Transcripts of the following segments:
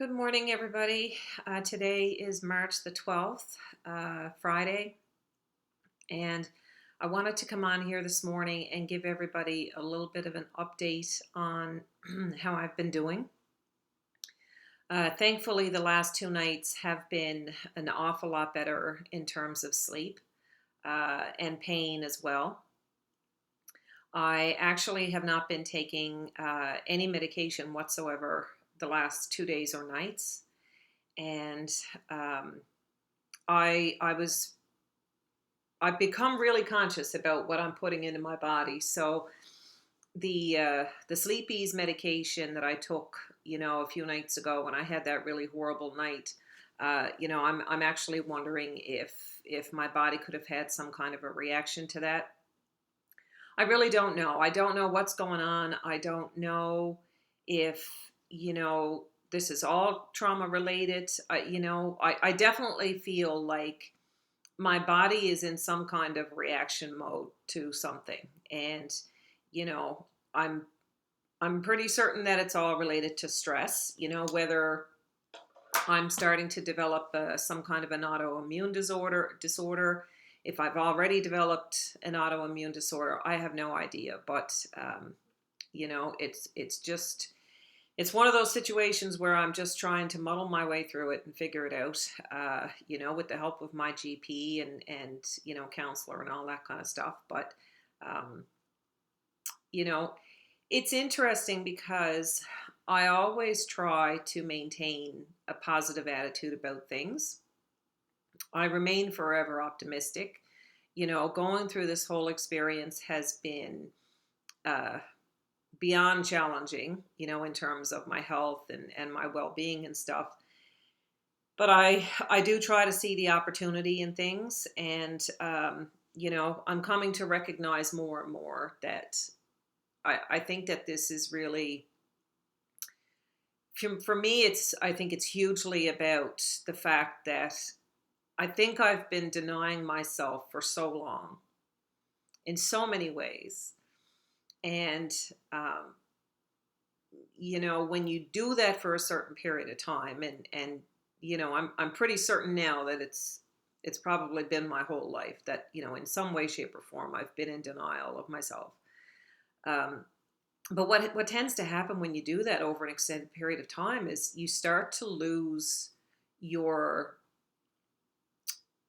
Good morning, everybody. Today is March the 12th, Friday, and I wanted to come on here this morning and give everybody a little bit of an update on how I've been doing. Thankfully, the last 2 nights have been an awful lot better in terms of sleep and pain as well. I actually have not been taking any medication whatsoever the last 2 days or nights. And um, I was I've become really conscious about what I'm putting into my body. So the sleep ease medication that I took, a few nights ago when I had that really horrible night, I'm actually wondering if my body could have had some kind of a reaction to that. I really don't know. I don't know what's going on. I don't know if, this is all trauma related. I definitely feel like my body is in some kind of reaction mode to something. And, you know, I'm I'm pretty certain that it's all related to stress, whether I'm starting to develop some kind of an autoimmune disorder. If I've already developed an autoimmune disorder, I have no idea. But it's just it's one of those situations where I'm just trying to muddle my way through it and figure it out. With the help of my GP and counselor and all that kind of stuff. But um, you know, it's interesting because I always try to maintain a positive attitude about things. I remain forever optimistic. Going through this whole experience has been uh, beyond challenging, in terms of my health and my well being and stuff. But I do try to see the opportunity in things. And, I'm coming to recognize more and more that I think that this is really, for me, I think it's hugely about the fact that I think I've been denying myself for so long in so many ways. And, when you do that for a certain period of time, and I'm pretty certain now that it's probably been my whole life that in some way, shape, or form I've been in denial of myself. Um, but what tends to happen when you do that over an extended period of time is your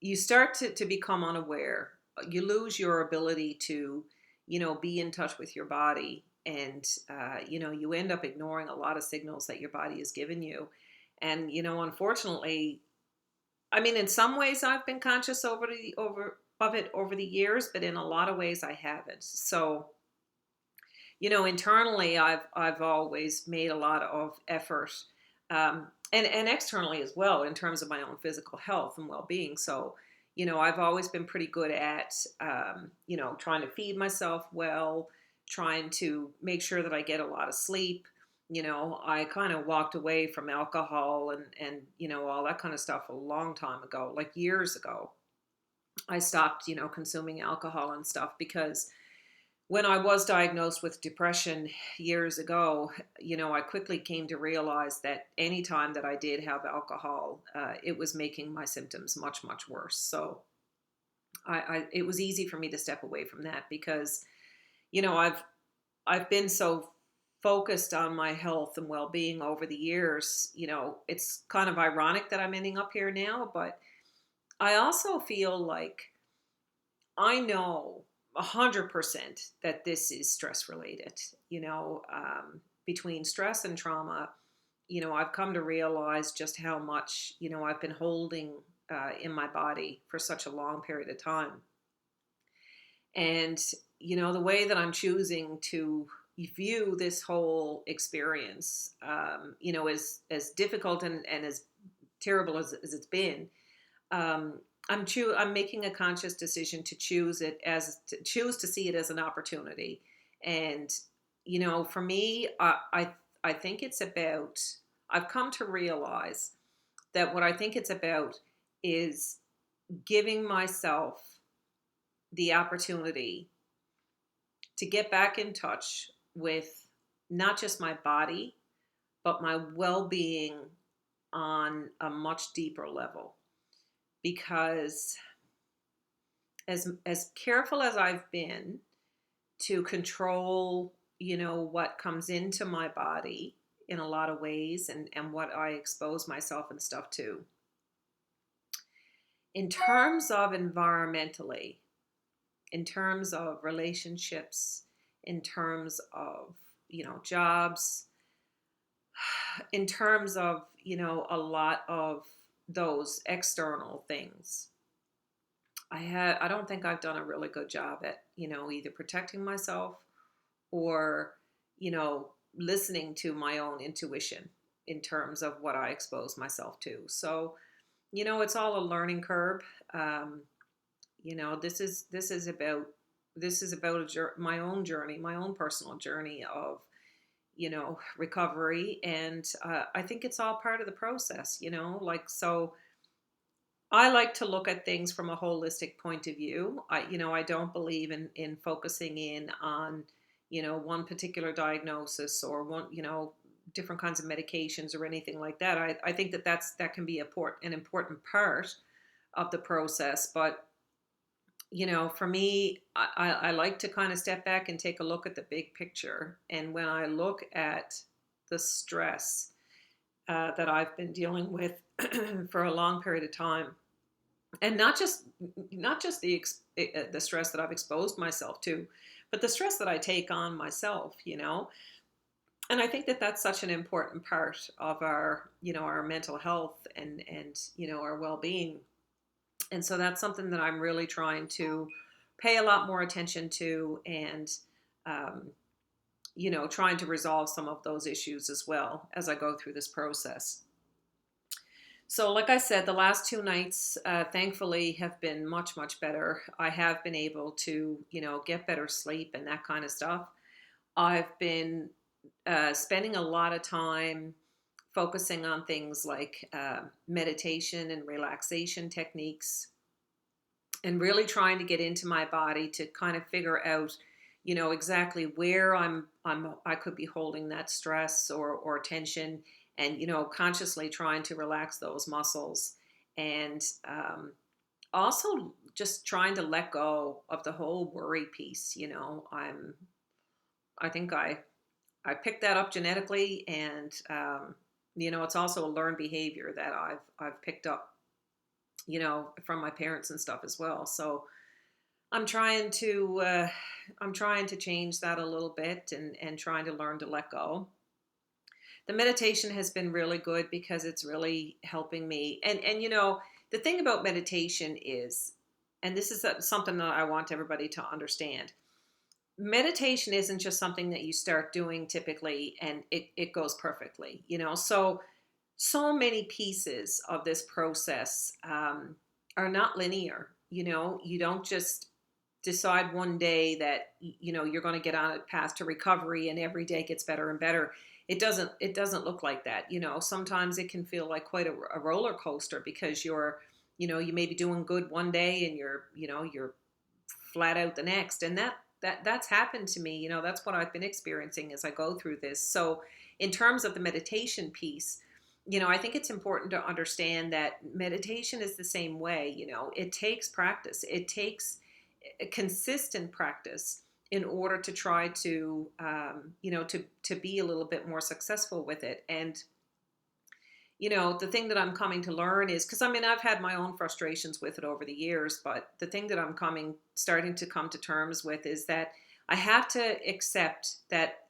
you start to become unaware. You lose your ability to be in touch with your body, and you end up ignoring a lot of signals that your body has given you. And unfortunately, I mean, in some ways I've been conscious over of it over the years, but in a lot of ways I haven't. So internally I've always made a lot of effort, and externally as well, in terms of my own physical health and well-being. So I've always been pretty good at trying to feed myself well, trying to make sure that I get a lot of sleep. I kind of walked away from alcohol and all that kind of stuff a long time ago, like years ago. I stopped consuming alcohol and stuff because when I was diagnosed with depression years ago, I quickly came to realize that anytime that I did have alcohol, it was making my symptoms much, much worse. So it was easy for me to step away from that because, I've been so focused on my health and well-being over the years. It's kind of ironic that I'm ending up here now, but I also feel like I know 100% that this is stress related. Between stress and trauma, I've come to realize just how much, I've been holding in my body for such a long period of time. And, the way that I'm choosing to view this whole experience, as difficult and as terrible as it's been, um, I'm making a conscious decision to choose to see it as an opportunity. And for me, I think it's about. I've come to realize that what I think it's about is giving myself the opportunity to get back in touch with not just my body, but my well being on a much deeper level, because as careful as I've been to control, what comes into my body in a lot of ways, and what I expose myself and stuff to, in terms of environmentally, in terms of relationships, in terms of, jobs, in terms of, a lot of those external things. I don't think I've done a really good job at, either protecting myself or, listening to my own intuition in terms of what I expose myself to. So, it's all a learning curve. Um, this is about my own journey, my own personal journey of, recovery, and I think it's all part of the process. Like, so I like to look at things from a holistic point of view. I don't believe in focusing in on, one particular diagnosis or one, different kinds of medications or anything like that. I think that can be an important part of the process. But, for me, I like to kind of step back and take a look at the big picture. And when I look at the stress that I've been dealing with for a long period of time, and not just the stress that I've exposed myself to, but the stress that I take on myself, and I think that that's such an important part of our mental health, and our well-being. And so that's something that I'm really trying to pay a lot more attention to, and um, trying to resolve some of those issues as well as I go through this process. So, like I said, the last 2 nights, thankfully, have been much, much better. I have been able to, get better sleep and that kind of stuff. I've been spending a lot of time focusing on things like meditation and relaxation techniques, and really trying to get into my body to kind of figure out, exactly where I could be holding that stress or tension, and consciously trying to relax those muscles, and also just trying to let go of the whole worry piece. I think I picked that up genetically, and it's also a learned behavior that I've picked up, from my parents and stuff as well. So I'm trying to change that a little bit, and trying to learn to let go. The meditation has been really good because it's really helping me. And the thing about meditation is, and this is something that I want everybody to understand. Meditation isn't just something that you start doing typically and it goes perfectly, so many pieces of this process are not linear. You don't just decide one day that you're going to get on a path to recovery and every day gets better and better. It doesn't look like that. Sometimes it can feel like quite a roller coaster, because you may be doing good one day and you're flat out the next. And that's happened to me. That's what I've been experiencing as I go through this. So in terms of the meditation piece, I think it's important to understand that meditation is the same way. It takes practice. It takes consistent practice in order to try to, to be a little bit more successful with it. And, the thing that I'm coming to learn is, because I've had my own frustrations with it over the years, but the thing that I'm starting to come to terms with is that I have to accept that,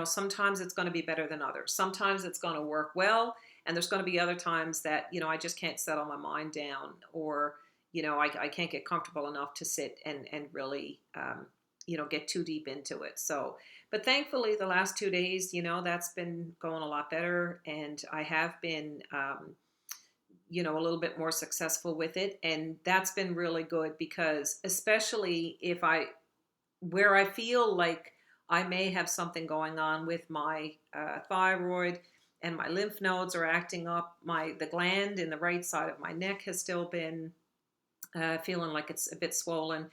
sometimes it's going to be better than others. Sometimes it's going to work well, and there's going to be other times that, I just can't settle my mind down, or, I can't get comfortable enough to sit and really, get too deep into it. So, but thankfully the last 2 days, that's been going a lot better, and I have been, a little bit more successful with it. And that's been really good, because especially where I feel like I may have something going on with my thyroid, and my lymph nodes are acting up, the gland in the right side of my neck has still been feeling like it's a bit swollen.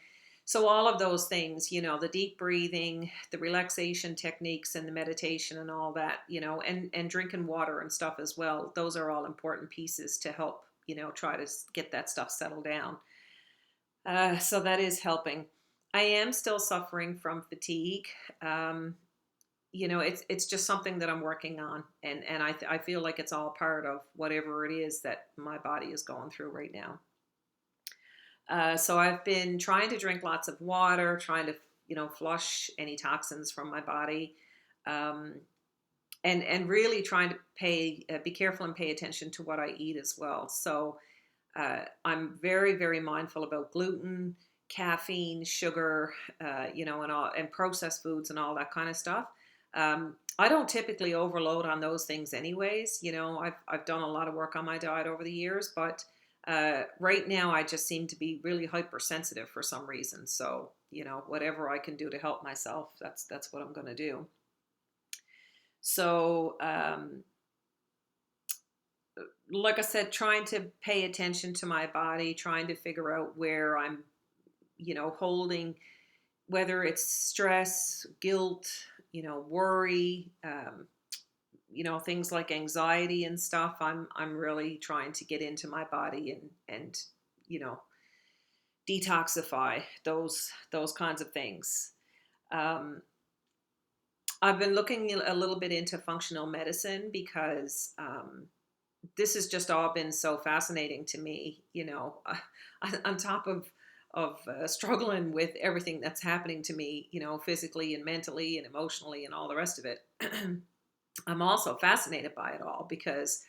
So all of those things, the deep breathing, the relaxation techniques and the meditation and all that, and drinking water and stuff as well. Those are all important pieces to help, try to get that stuff settled down. So that is helping. I am still suffering from fatigue. Um, it's just something that I'm working on, and I feel like it's all part of whatever it is that my body is going through right now. So I've been trying to drink lots of water, trying to flush any toxins from my body, um, and really trying to be careful and pay attention to what I eat as well. So I'm very very mindful about gluten, caffeine, sugar, and processed foods and all that kind of stuff. I don't typically overload on those things anyways. I've done a lot of work on my diet over the years, but right now I just seem to be really hypersensitive for some reason. So, whatever I can do to help myself, that's what I'm going to do. So, like I said, trying to pay attention to my body, trying to figure out where I'm, holding, whether it's stress, guilt, worry, things like anxiety and stuff. I'm really trying to get into my body and you know detoxify those kinds of things. Um, I've been looking a little bit into functional medicine because this has just all been so fascinating to me. On top of struggling with everything that's happening to me, physically and mentally and emotionally and all the rest of it. I'm also fascinated by it all because,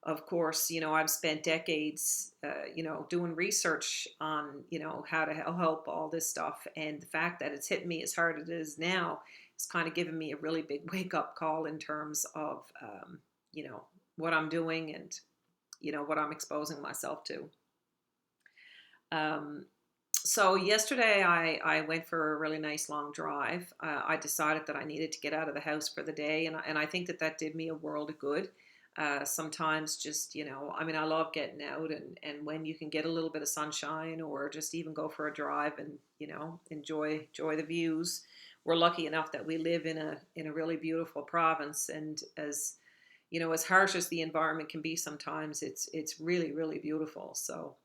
of course, I've spent decades, doing research on, how to help all this stuff. And the fact that it's hitting me as hard as it is now is kind of giving me a really big wake up call in terms of, what I'm doing and, what I'm exposing myself to. Um, so yesterday I went for a really nice long drive. I decided that I needed to get out of the house for the day, and I think that did me a world of good. Sometimes just, I love getting out, and when you can get a little bit of sunshine or just even go for a drive and, enjoy the views. We're lucky enough that we live in a really beautiful province, and as harsh as the environment can be sometimes, it's really, really beautiful. So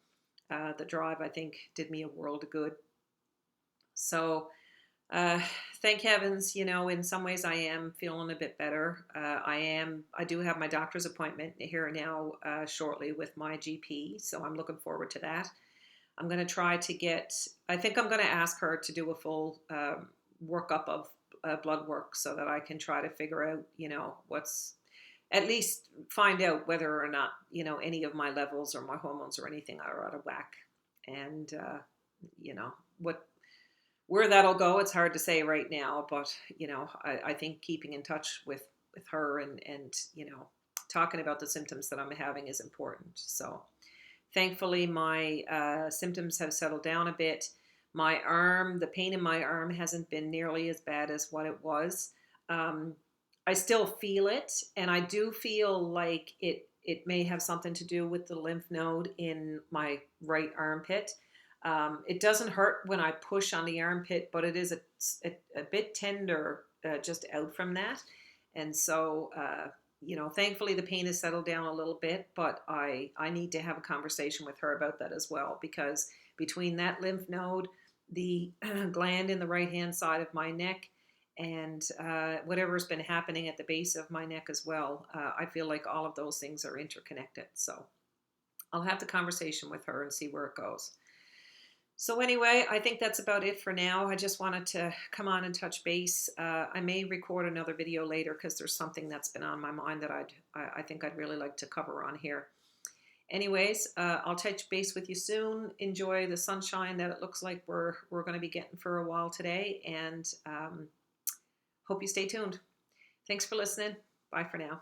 the drive, I think, did me a world of good. So, uh, thank heavens, in some ways I am feeling a bit better. I do have my doctor's appointment here now shortly with my GP, so I'm looking forward to that. I'm going to try to I think I'm going to ask her to do a full workup of blood work so that I can try to figure out, at least find out whether or not, any of my levels or my hormones or anything are out of whack. And, you know, what, where that'll go, it's hard to say right now, but, I think keeping in touch with her and, talking about the symptoms that I'm having is important. So thankfully my symptoms have settled down a bit. The pain in my arm hasn't been nearly as bad as what it was. Um, I still feel it, and I do feel like it may have something to do with the lymph node in my right armpit. It doesn't hurt when I push on the armpit, but it is a bit tender just out from that. And so, thankfully the pain has settled down a little bit, but I need to have a conversation with her about that as well, because between that lymph node, the gland in the right hand side of my neck, and whatever's been happening at the base of my neck as well, I feel like all of those things are interconnected. So I'll have the conversation with her and see where it goes. So anyway, I think that's about it for now. I just wanted to come on and touch base. I may record another video later because there's something that's been on my mind that I think I'd really like to cover on here. Anyways, I'll touch base with you soon. Enjoy the sunshine that it looks like we're going to be getting for a while today, and hope you stay tuned. Thanks for listening. Bye for now.